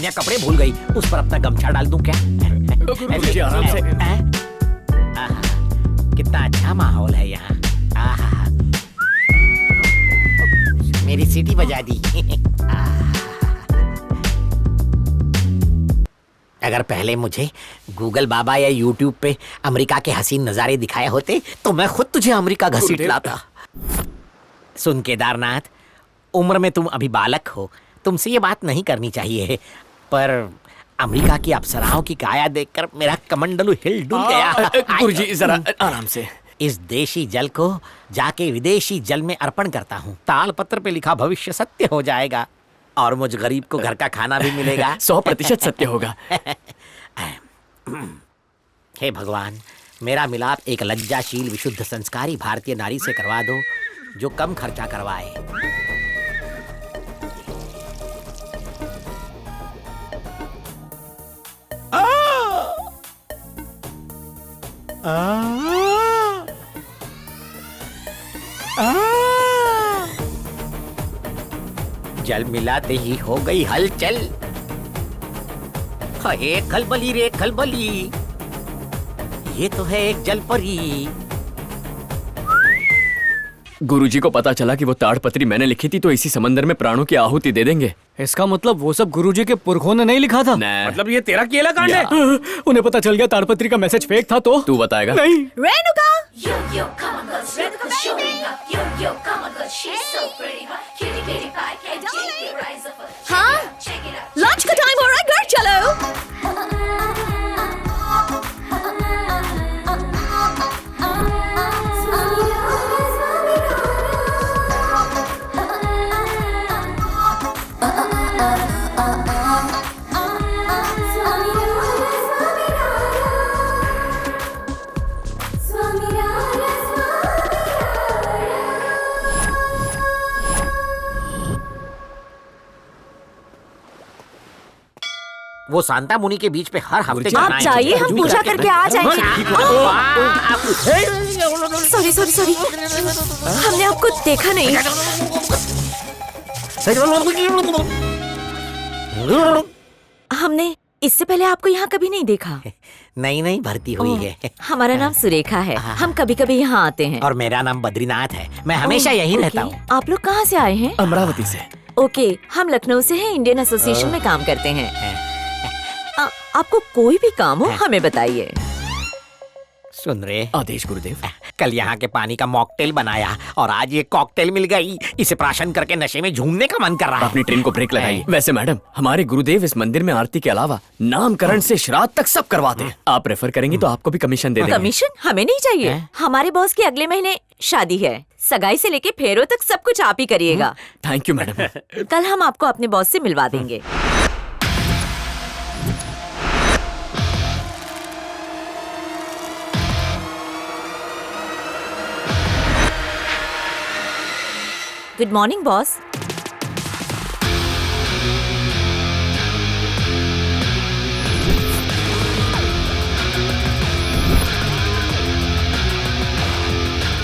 बढ़िया कपड़े भूल गई, उस पर अपना गमछा डाल दूं क्या? गुरुजी आराम से। कितना अच्छा माहौल है यहाँ। मेरी सीटी बजा दी। अगर पहले मुझे गूगल बाबा या यूट्यूब पे अमेरिका के हसीन नजारे दिखाए होते तो मैं खुद तुझे अमेरिका घसीट लाता। सुन केदारनाथ, उम्र में तुम अभी बालक हो, तुमसे ये बात नहीं करनी चाहिए, पर अमेरिका की अप्सराओं की काया देखकर मेरा कमंडलू हिल डुल गया। गुरुजी जरा आराम से। इस देशी जल को जाके विदेशी जल में अर्पण करता हूँ। तालपत्र पे लिखा भविष्य सत्य हो जाएगा और मुझ गरीब को घर का खाना भी मिलेगा। 100% सत्य होगा। हे भगवान, मेरा मिलाप एक लज्जाशील विशुद्ध संस्कारी भारतीय नारी से करवा दो जो कम खर्चा करवाए। जल मिलाते ही हो गई हलचल। हे खलबली रे खलबली, ये तो है एक जलपरी। गुरुजी को पता चला कि वो ताड़पत्री मैंने लिखी थी तो इसी समंदर में प्राणों की आहुति दे देंगे। इसका मतलब वो सब गुरुजी के पुरखों ने नहीं लिखा था? मतलब ये तेरा केला कांड है। उन्हें पता चल गया ताड़पत्री का मैसेज फेक था तो? तू बताएगा? नहीं। रेणुका! हाँ, लंच का टाइम हो रहा है, घर चलो। वो सांता मुनि के बीच पे हर हफ्ते आप जाइए, हम पूजा करके आ जाएंगे। सॉरी सॉरी सॉरी, हमने आपको देखा नहीं। हमने इससे पहले आपको यहाँ कभी नहीं देखा। नहीं भर्ती हुई है। हमारा नाम सुरेखा है, हम कभी कभी यहाँ आते हैं। और मेरा नाम बद्रीनाथ है, मैं हमेशा यहीं रहता हूँ। आप लोग कहाँ से आए हैं? अमरावती से। ओके, हम लखनऊ से हैं, इंडियन एसोसिएशन में काम करते हैं। आपको कोई भी काम हो हमें बताइए। सुन रे, आदेश गुरुदेव। कल यहाँ के पानी का मॉकटेल बनाया और आज ये कॉकटेल मिल गई। इसे प्राशन करके नशे में झूमने का मन कर रहा है। अपनी ट्रेन को ब्रेक लगाइए। वैसे मैडम, हमारे गुरुदेव इस मंदिर में आरती के अलावा नामकरण से श्राद्ध तक सब करवाते हैं। आप रेफर करेंगी तो आपको भी कमीशन दे देंगे। कमीशन हमें नहीं चाहिए। हमारे बॉस की अगले महीने शादी है, सगाई से लेके फेरों तक सब कुछ आप ही करिएगा। Thank you madam. कल हम आपको अपने बॉस से मिलवा देंगे। Good morning boss.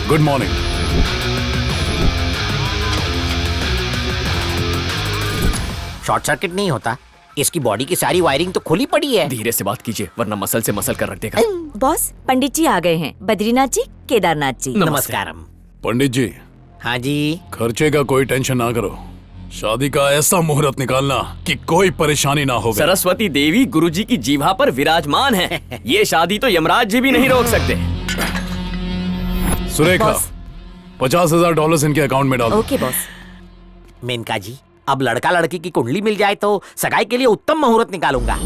Good morning. Short circuit नहीं होता, इसकी बॉडी की सारी वायरिंग तो खुली पड़ी है। धीरे से बात कीजिए वरना मसल से मसल कर रख देगा। बॉस, पंडित जी आ गए हैं, बद्रीनाथ जी, केदारनाथ जी। नमस्कारम। पंडित जी, हाँ जी। खर्चे का कोई टेंशन ना करो, शादी का ऐसा मुहूर्त निकालना कि कोई परेशानी ना हो। सरस्वती देवी गुरुजी की जीभा पर विराजमान है। ये शादी तो यमराज जी भी नहीं रोक सकते। सुरेखा, $50,000 इनके अकाउंट में डाल दो। Okay boss. मेनका जी, अब लड़का लड़की की कुंडली मिल जाए तो सगाई के लिए उत्तम मुहूर्त निकालूंगा।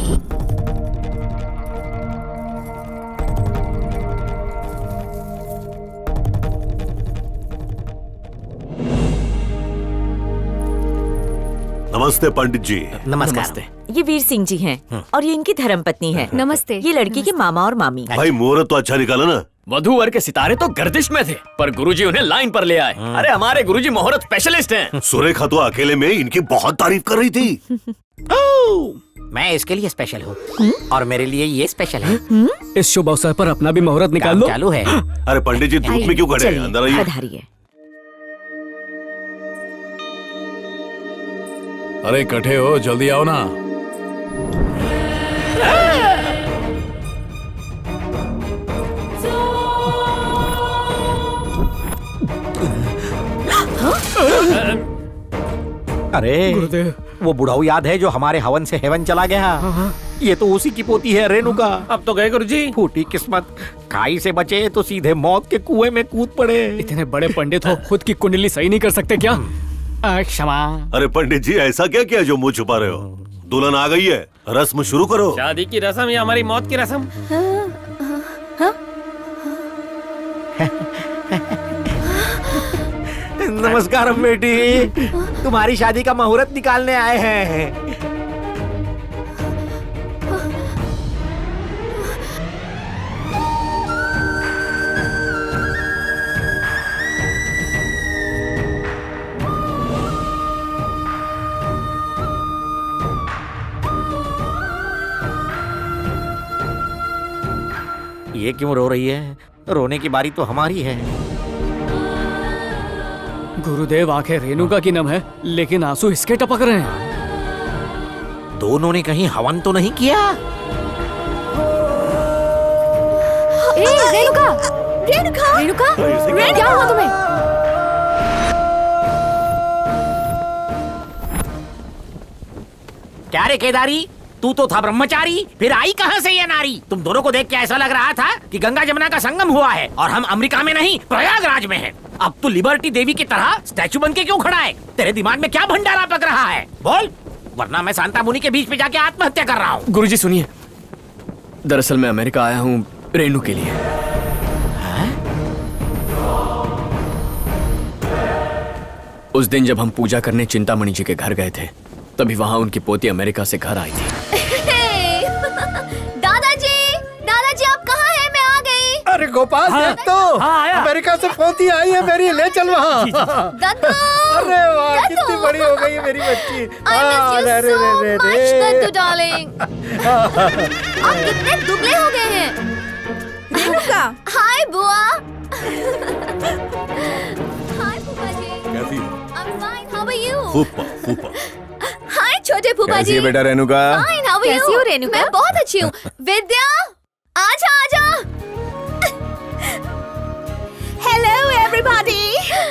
नमस्ते पंडित जी। नमस्कार। ये वीर सिंह जी हैं और ये इनकी धर्मपत्नी है। नमस्ते। ये लड़की के मामा और मामी। भाई मुहूर्त तो अच्छा निकाला ना। वधू वर के सितारे तो गर्दिश में थे पर गुरुजी उन्हें लाइन पर ले आए। अरे हमारे गुरुजी मुहूर्त स्पेशलिस्ट हैं। सुरेखा तो अकेले में इनकी बहुत तारीफ कर रही थी। मैं इसके लिए स्पेशल हूँ और मेरे लिए ये स्पेशल है। इस शुभ अवसर पर अपना भी मुहूर्त निकाल लो। चालू है। अरे पंडित जी धूप में क्यों खड़े हैं? अंदर आइए। पधारिए। अरे इकट्ठे हो, जल्दी आओ ना। अरे गुरुदेव। वो बुढ़ाऊ याद है जो हमारे हवन से हेवन चला गया? ये तो उसी की पोती है रेणुका। अब तो गए गुरुजी। फूटी किस्मत, खाई से बचे तो सीधे मौत के कुएं में कूद पड़े। इतने बड़े पंडित हो, खुद की कुंडली सही नहीं कर सकते क्या? क्षमा। अरे पंडित जी, ऐसा क्या किया जो मुंह छुपा रहे हो? दुल्हन आ गई है, रस्म शुरू करो। शादी की रस्म या हमारी मौत की रस्म? नमस्कार बेटी, तुम्हारी शादी का मुहूर्त निकालने आए हैं। ये क्यों रो रही है? रोने की बारी तो हमारी है। गुरुदेव, आंखें रेणुका की नम है, लेकिन आंसू इसके टपक रहे हैं। दोनों ने कहीं हवन तो नहीं किया? रेणुका, रेणुका, रेणुका, क्या हुआ तुम्हें? क्या रे केदारी, तू तो था ब्रह्मचारी, फिर आई कहां से ये नारी? तुम दोनों को देख के ऐसा लग रहा था कि गंगा जमुना का संगम हुआ है और हम अमेरिका में नहीं प्रयागराज में हैं। अब तू लिबर्टी देवी की तरह स्टैचू बन के क्यों खड़ा है? तेरे दिमाग में क्या भंडारा पक रहा है? बोल, वरना मैं सांता मुनि के बीच में जाके आत्महत्या कर रहा हूँ। गुरुजी सुनिए, दरअसल मैं अमेरिका आया हूँ रेणु के लिए। उस दिन जब हम पूजा करने चिंतामणि जी के घर गए थे, तभी वहाँ उनकी पोती अमेरिका से घर आई थी। दादाजी आप कहाँ हैं? मैं आ गई। अरे गोपाल, देख तो अमेरिका से पोती आई है मेरी, ले चल वहाँ। दद्दू, अरे वाह, कितनी बड़ी हो गई है मेरी बच्ची। दद्दू डार्लिंग, आप कितने दुबले हो गए हैं। रेणुका, हाय बुआ। हाय फूफा जी। कैसी है? I'm fine, how are you? फूफा फूफा। हाय छोटे फूफा जी। बेटा Renuka? Fine, how are you? कैसी हो रेणुका? मैं बहुत अच्छी हूँ। विद्या, आजा आजा। Hello everybody।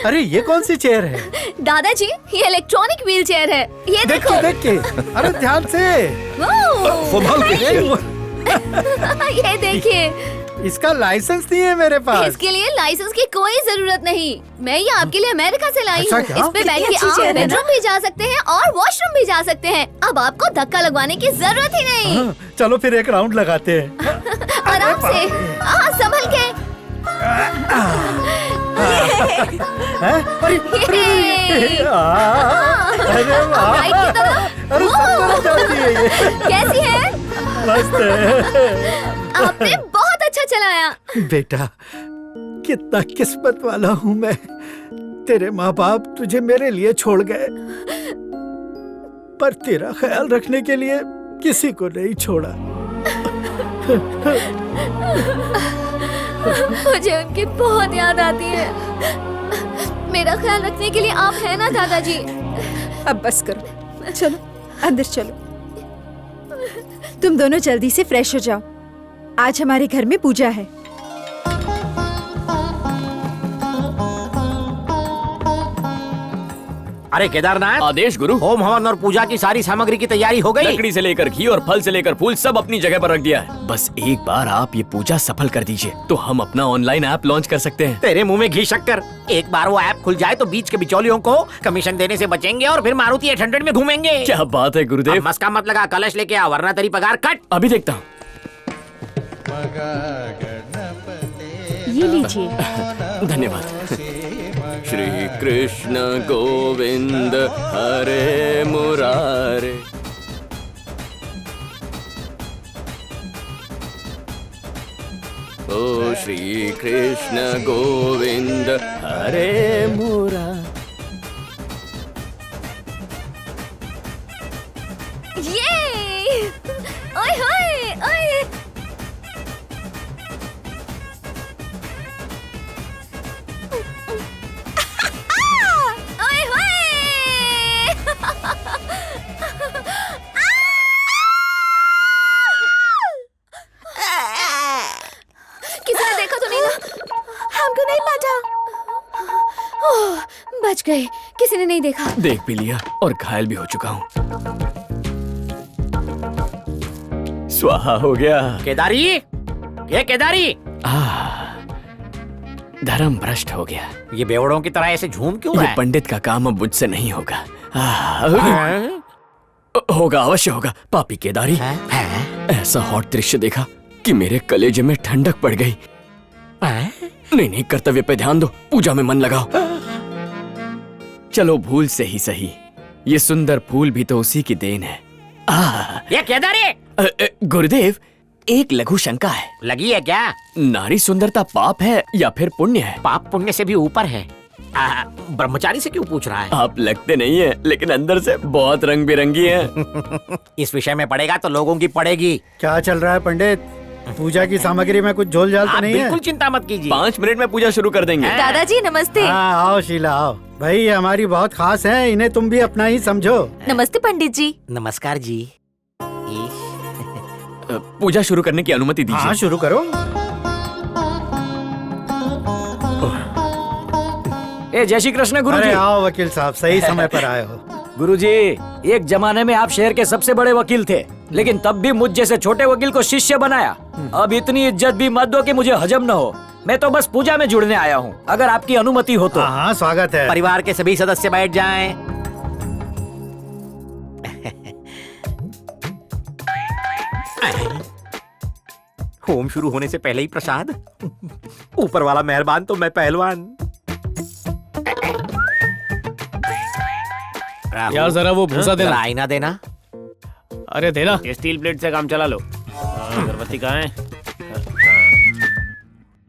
अरे ये कौन सी चेयर है? दादाजी, ये इलेक्ट्रॉनिक व्हील चेयर है, ये देखो। देख के, अरे ध्यान से। संभाल के। ये देखिए। इसका लाइसेंस नहीं है मेरे पास। इसके लिए लाइसेंस की कोई जरूरत नहीं। मैं ये आपके लिए अमेरिका से लाई अच्छा हूँ। क्या? इस पे बैठ के आप बेडरूम भी जा सकते हैं और वॉशरूम भी जा सकते हैं। अब आपको धक्का लगवाने की जरूरत ही नहीं। हाँ, चलो फिर एक राउंड लगाते हैं। आराम से, संभल के। अरे वाह, राइट की तरफ। अरे सब तरफ जाती है ये। कैसी है? मस्त है। आपने बहुत अच्छा चलाया। बेटा, कितना किस्मत वाला हूँ मैं। तेरे माँ बाप तुझे मेरे लिए छोड़ गए, पर तेरा ख्याल रखने के लिए किसी को नहीं छोड़ा। मुझे उनकी बहुत याद आती है। मेरा ख्याल रखने के लिए आप हैं ना दादाजी? अब बस करो, चलो अंदर चलो। तुम दोनों जल्दी से फ्रेश हो जाओ, आज हमारे घर में पूजा है। अरे केदारनाथ, आदेश गुरु। होम हवन और पूजा की सारी सामग्री की तैयारी हो गई। लकड़ी से लेकर घी और फल से लेकर फूल सब अपनी जगह पर रख दिया है। बस एक बार आप ये पूजा सफल कर दीजिए तो हम अपना ऑनलाइन ऐप लॉन्च कर सकते हैं। तेरे मुंह में घी शक्कर। एक बार वो ऐप खुल जाए तो बीच के बिचौलियों को कमीशन देने से बचेंगे और फिर मारुति 800 में घूमेंगे। क्या बात है गुरुदेव। मस्का मत लगा, कलश लेके आ वरना तेरी पगार कट। अभी देखता हूँ। ये लीजिए। धन्यवाद। श्री कृष्ण गोविंद हरे मुरारे। ओ श्री कृष्ण गोविंद हरे मुरारे। ये ओए होए ओए। ओए होए। किसी ने देखा तो नहीं ना? हमको नहीं पता। बच गए, किसी ने नहीं देखा। देख भी लिया और घायल भी हो चुका हूँ। स्वाहा हो गया। केदारी, ये केदारी, धर्म भ्रष्ट हो गया। ये बेवड़ों की तरह ऐसे झूम क्यों रहा ये है? पंडित का काम अब मुझसे नहीं होगा। होगा, अवश्य होगा। पापी केदारी, ऐसा हॉट दृश्य देखा कि मेरे कलेजे में ठंडक पड़ गई। नहीं, कर्तव्य पे ध्यान दो, पूजा में मन लगाओ। चलो भूल से ही सही, ये सुंदर फूल भी तो उसी की देन है। ये केदारी, गुरुदेव, एक लघु शंका है। लगी है क्या? नारी सुंदरता पाप है या फिर पुण्य है? पाप पुण्य से भी ऊपर है। ब्रह्मचारी से क्यों पूछ रहा है? आप लगते नहीं है, लेकिन अंदर से बहुत रंग बिरंगी हैं। इस विषय में पढ़ेगा तो लोगों की पड़ेगी। क्या चल रहा है पंडित? पूजा की सामग्री में कुछ झोल झाल तो आप नहीं है? बिल्कुल चिंता मत कीजिए। 5 मिनट में पूजा शुरू कर देंगे। दादाजी नमस्ते। हाँ, आओ शीला आओ। भाई ये हमारी बहुत खास है, इन्हें तुम भी अपना ही समझो। नमस्ते पंडित जी। नमस्कार जी। पूजा शुरू करने की अनुमति दीजिए। हाँ, शुरू करो। जय श्री कृष्ण अरे गुरुजी। आओ वकील साहब, सही समय पर आए हो। गुरुजी, एक जमाने में आप शहर के सबसे बड़े वकील थे, लेकिन तब भी मुझ जैसे छोटे वकील को शिष्य बनाया। अब इतनी इज्जत भी मत दो कि मुझे हजम न हो। मैं तो बस पूजा में जुड़ने आया हूँ, अगर आपकी अनुमति हो तो। हाँ, स्वागत है। परिवार के सभी सदस्य बैठ जाएं। होम शुरू होने से पहले ही प्रसाद। ऊपर वाला मेहरबान तो मैं पहलवान। यार जरा वो भूसा देना। आईना देना। अरे देना। ये स्टील प्लेट से काम चला लो। अगरबत्ती कहाँ है?